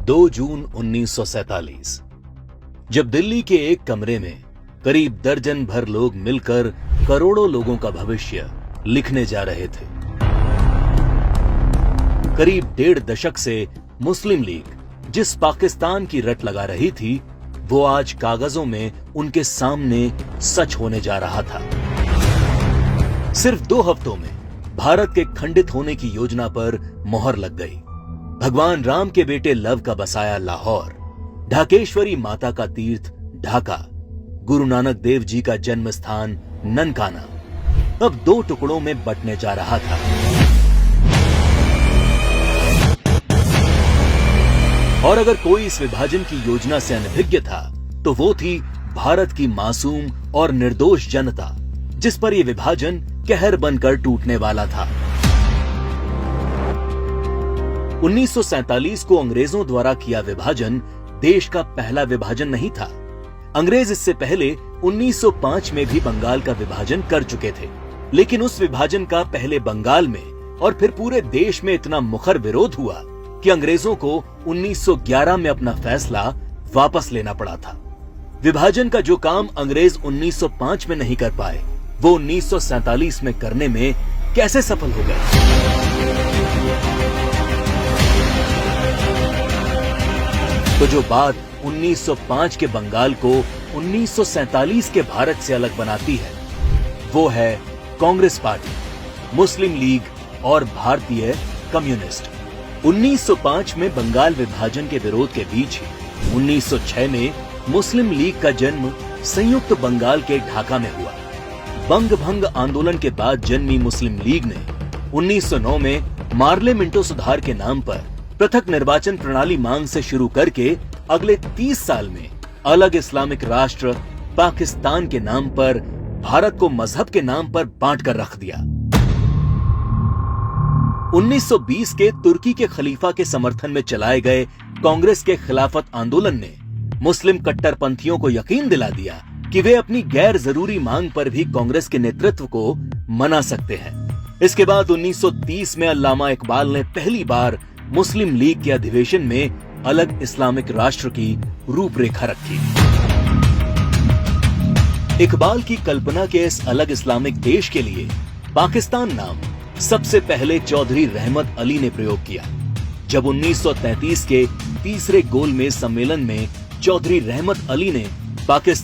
2 जून 1947 जब दिल्ली के एक कमरे में करीब दर्जन भर लोग मिलकर करोड़ों लोगों का भविष्य लिखने जा रहे थे। करीब 1.5 दशक से मुस्लिम लीग जिस पाकिस्तान की रट लगा रही थी, वो आज कागजों में उनके सामने सच होने जा रहा था। सिर्फ 2 हफ्तों में भारत के खंडित होने की योजना पर मोहर लग गई। भगवान राम के बेटे लव का बसाया लाहौर, ढाकेश्वरी माता का तीर्थ ढाका, गुरु नानक देव जी का जन्म स्थान ननकाना अब 2 टुकड़ों में बंटने जा रहा था। और अगर कोई इस विभाजन की योजना से अनभिज्ञ था तो वो थी भारत की मासूम और निर्दोष जनता, जिस पर यह विभाजन कहर बनकर टूटने वाला था। 1947 को अंग्रेजों द्वारा किया विभाजन देश का पहला विभाजन नहीं था। अंग्रेज इससे पहले 1905 में भी बंगाल का विभाजन कर चुके थे, लेकिन उस विभाजन का पहले बंगाल में और फिर पूरे देश में इतना मुखर विरोध हुआ कि अंग्रेजों को 1911 में अपना फैसला वापस लेना पड़ा था। विभाजन का जो काम अंग्रेज 1905 में नहीं कर पाए, वो 1947 में करने में कैसे सफल हो गए? तो जो बात 1905 के बंगाल को 1947 के भारत से अलग बनाती है, वो है कांग्रेस पार्टी, मुस्लिम लीग और भारतीय कम्युनिस्ट। 1905 में बंगाल विभाजन के विरोध के बीच ही 1906 में मुस्लिम लीग का जन्म संयुक्त बंगाल के ढाका में हुआ। बंग भंग आंदोलन के बाद जन्मी मुस्लिम लीग ने 1909 में मार्ले मिंटो सुधार के नाम पर पृथक निर्वाचन प्रणाली मांग से शुरू करके अगले 30 साल में अलग इस्लामिक राष्ट्र पाकिस्तान के नाम पर भारत को मजहब के नाम पर बांट कर रख दिया। 1920 के तुर्की के खलीफा के समर्थन में चलाए गए कांग्रेस के खिलाफत आंदोलन ने मुस्लिम कट्टरपंथियों को यकीन दिला दिया कि वे अपनी गैर जरूरी मांग पर भी कांग्रेस के नेतृत्व को मना सकते हैं। इसके बाद 1930 में अल्लामा इकबाल ने पहली बार मुस्लिम लीग के अधिवेशन में अलग इस्लामिक राष्ट्र की रूपरेखा रखी। इकबाल की कल्पना के इस अलग इस्लामिक देश के लिए पाकिस्तान नाम सबसे पहले चौधरी रहमत अली ने प्रयोग किया। जब 1933 के तीसरे गोलमेज सम्मेलन में चौधरी रहमत अली ने पाकिस्तान